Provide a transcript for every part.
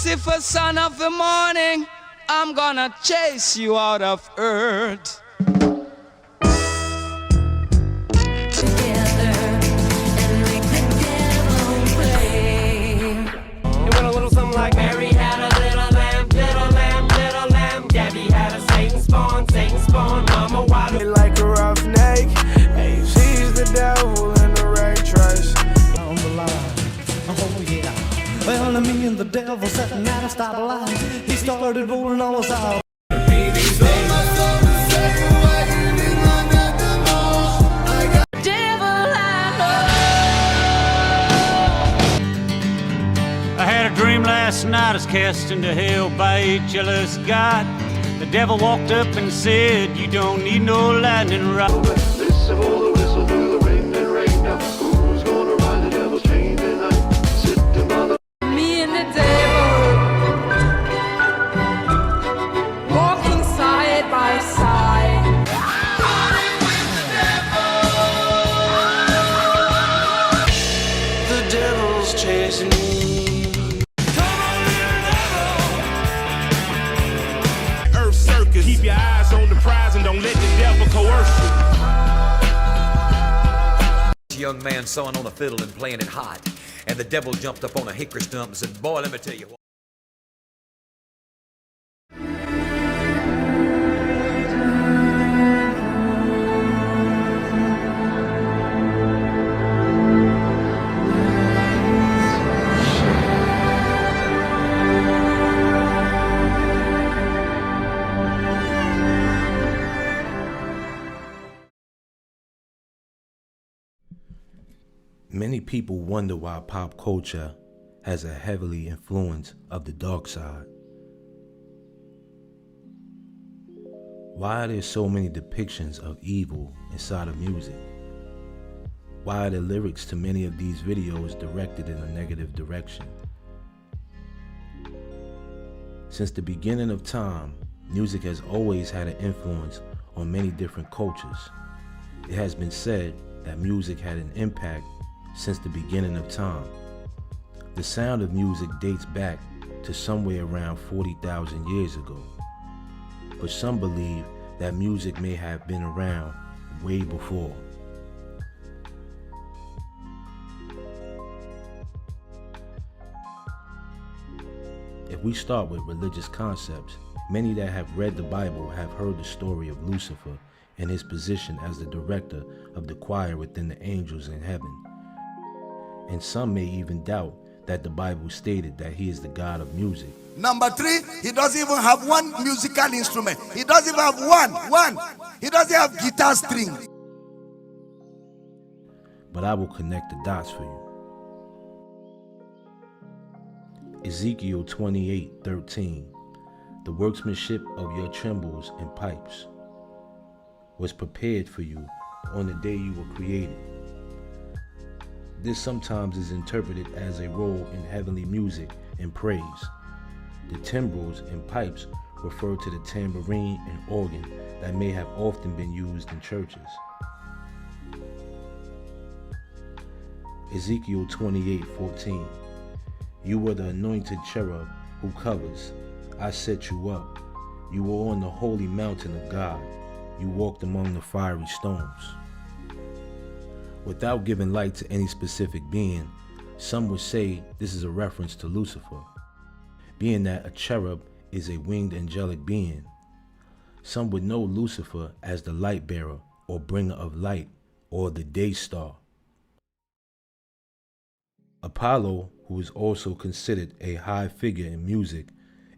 Lucifer, son of the morning, I'm gonna chase you out of earth. Like Mary had a little lamb, little lamb, little lamb. Gabby had a Satan spawn, mama wild like a roughneck. Hey, she's the devil in the red dress. On the line, oh yeah. Well, me and the devil sitting at a stoplight. He started rolling all us out. Last night I was cast into hell by a jealous God. The devil walked up and said, you don't need no lightning rod. Listen for the whistle, do the ring and rain now. Who's gonna ride the devil's chain tonight? Sitting by the... Me and the devil, walking side by side. The devil's chasing me. Keep your eyes on the prize and don't let the devil coerce you. Young man sawing on a fiddle and playing it hot, and the devil jumped up on a hickory stump and said, boy, let me tell you what. Many people wonder why pop culture has a heavily influence of the dark side. Why are there so many depictions of evil inside of music? Why are the lyrics to many of these videos directed in a negative direction? Since the beginning of time, music has always had an influence on many different cultures. It has been said that music had an impact since the beginning of time. The sound of music dates back to somewhere around 40,000 years ago, but some believe that music may have been around way before. If we start with religious concepts, many that have read the Bible have heard the story of Lucifer and his position as the director of the choir within the angels in heaven. And some may even doubt that the Bible stated that he is the God of music. Number 3, he doesn't even have one musical instrument. He doesn't even have one. He doesn't have guitar string. But I will connect the dots for you. Ezekiel 28:13. The workmanship of your timbrels and pipes was prepared for you on the day you were created. This sometimes is interpreted as a role in heavenly music and praise. The timbrels and pipes refer to the tambourine and organ that may have often been used in churches. Ezekiel 28:14. You were the anointed cherub who covers. I set you up. You were on the holy mountain of God. You walked among the fiery stones. Without giving light to any specific being, some would say this is a reference to Lucifer, being that a cherub is a winged angelic being. Some would know Lucifer as the light bearer or bringer of light, or the day star. Apollo, who is also considered a high figure in music,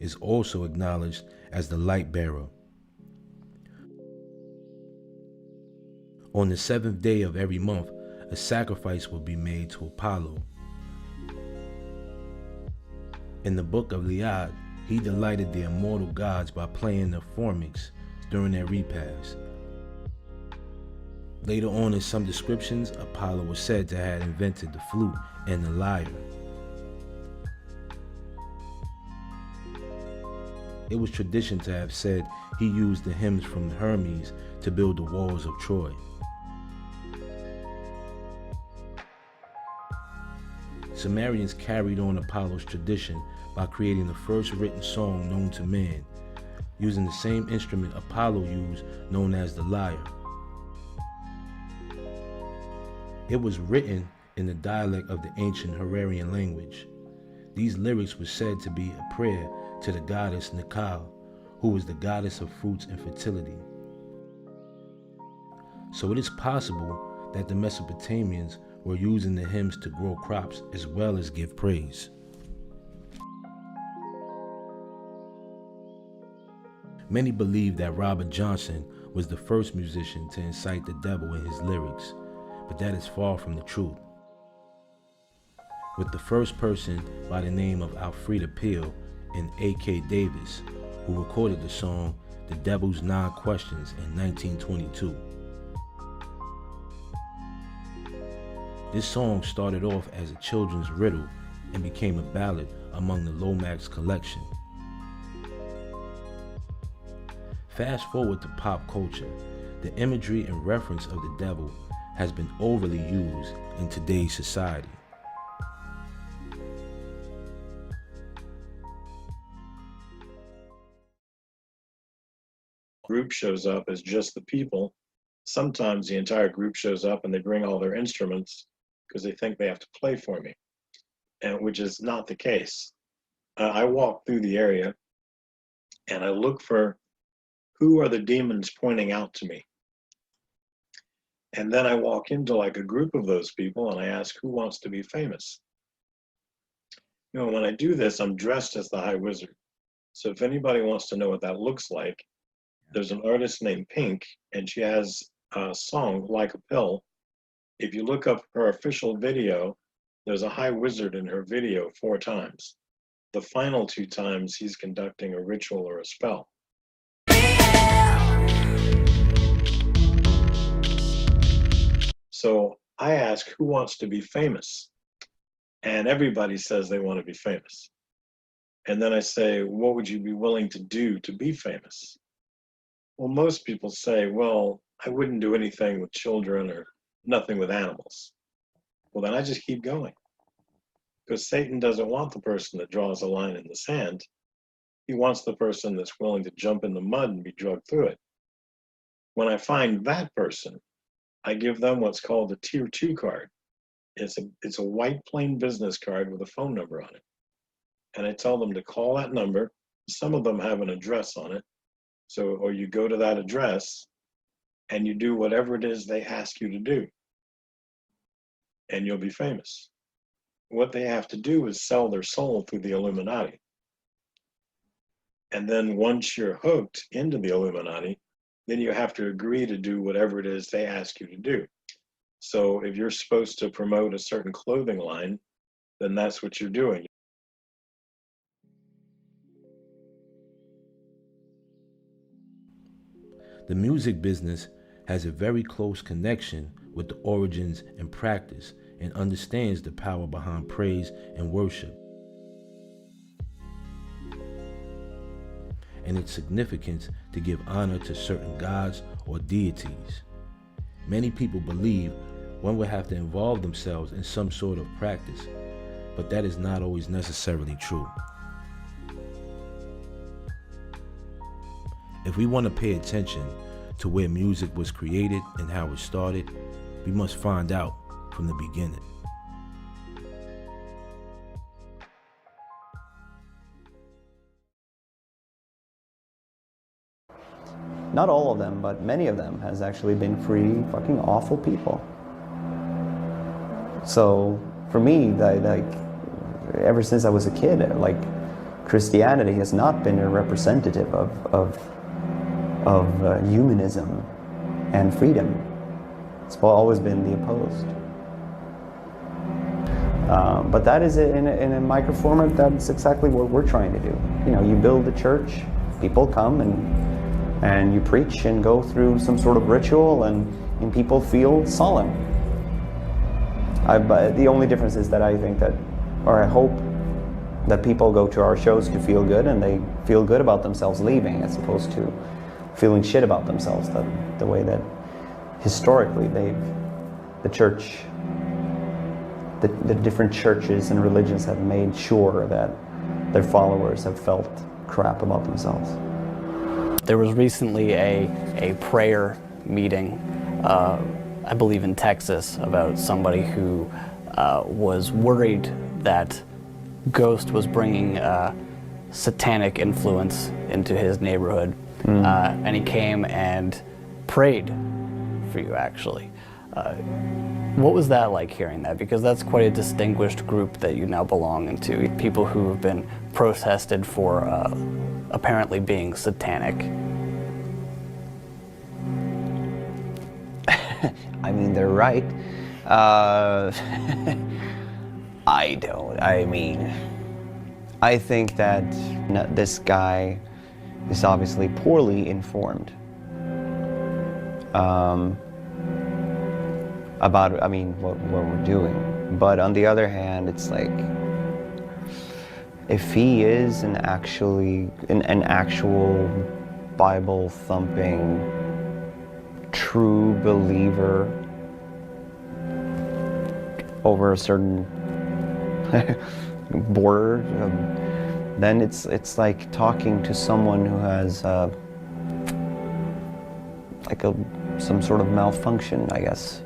is also acknowledged as the light bearer. On the 7th day of every month, a sacrifice will be made to Apollo. In the book of Liad, he delighted the immortal gods by playing the phorminx during their repast. Later on in some descriptions, Apollo was said to have invented the flute and the lyre. It was tradition to have said he used the hymns from Hermes to build the walls of Troy. Sumerians carried on Apollo's tradition by creating the first written song known to man, using the same instrument Apollo used, known as the lyre. It was written in the dialect of the ancient Hurarian language. These lyrics were said to be a prayer to the goddess Nikal, who was the goddess of fruits and fertility. So it is possible that the Mesopotamians were using the hymns to grow crops as well as give praise. Many believe that Robert Johnson was the first musician to incite the devil in his lyrics, but that is far from the truth. With the first person by the name of Alfreda Peel and A.K. Davis, who recorded the song The Devil's 9 Questions in 1922. This song started off as a children's riddle and became a ballad among the Lomax collection. Fast forward to pop culture, the imagery and reference of the devil has been overly used in today's society. Group shows up as just the people. Sometimes the entire group shows up and they bring all their instruments because they think they have to play for me, and which is not the case. I walk through the area and I look for who are the demons pointing out to me. And then I walk into like a group of those people and I ask, who wants to be famous? You know, when I do this, I'm dressed as the High Wizard. So if anybody wants to know what that looks like, there's an artist named Pink, and she has a song, Like a Pill. If you look up her official video, there's a High Wizard in her video 4 times. The final 2 times, he's conducting a ritual or a spell. So I ask, who wants to be famous? And everybody says they want to be famous. And then I say, what would you be willing to do to be famous? Well, most people say, well, I wouldn't do anything with children or nothing with animals. Well, then I just keep going. Because Satan doesn't want the person that draws a line in the sand. He wants the person that's willing to jump in the mud and be dragged through it. When I find that person, I give them what's called a Tier 2 card. It's a white plain business card with a phone number on it. And I tell them to call that number. Some of them have an address on it. So, or you go to that address and you do whatever it is they ask you to do, and you'll be famous. What they have to do is sell their soul through the Illuminati. And then once you're hooked into the Illuminati, then you have to agree to do whatever it is they ask you to do. So if you're supposed to promote a certain clothing line, then that's what you're doing. The music business has a very close connection with the origins and practice and understands the power behind praise and worship and its significance to give honor to certain gods or deities. Many people believe one would have to involve themselves in some sort of practice, but that is not always necessarily true. If we want to pay attention to where music was created and how it started, we must find out from the beginning. Not all of them, but many of them has actually been pretty fucking awful people. So for me, like ever since I was a kid, like Christianity has not been a representative of humanism and freedom. It's always been the opposed. But that is in a micro format. That's exactly what we're trying to do. You know, you build a church, people come and you preach and go through some sort of ritual, and people feel solemn. The only difference is that I think that, or I hope that people go to our shows to feel good, and they feel good about themselves leaving, as opposed to feeling shit about themselves, the way that historically the different churches and religions have made sure that their followers have felt crap about themselves. There was recently a prayer meeting, I believe in Texas, about somebody who was worried that Ghost was bringing satanic influence into his neighborhood. And he came and prayed for you, actually. What was that like, hearing that? Because that's quite a distinguished group that you now belong into. People who have been protested for apparently being satanic. I mean, they're right. I think that this guy is obviously poorly informed about, what we're doing. But on the other hand, it's like, if he is an actual Bible-thumping, true believer over a certain border, then it's like talking to someone who has some sort of malfunction, I guess.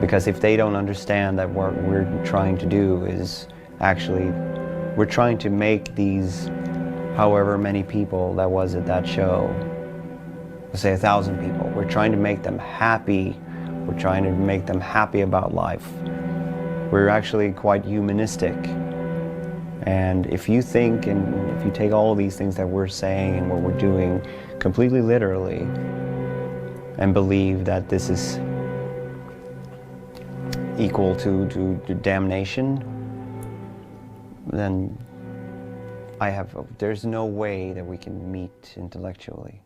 Because if they don't understand that what we're trying to do is actually, we're trying to make these however many people that was at that show, let's say 1,000 people, we're trying to make them happy. We're trying to make them happy about life. We're actually quite humanistic. And if you think, and if you take all of these things that we're saying and what we're doing completely literally, and believe that this is equal to damnation, then there's no way that we can meet intellectually.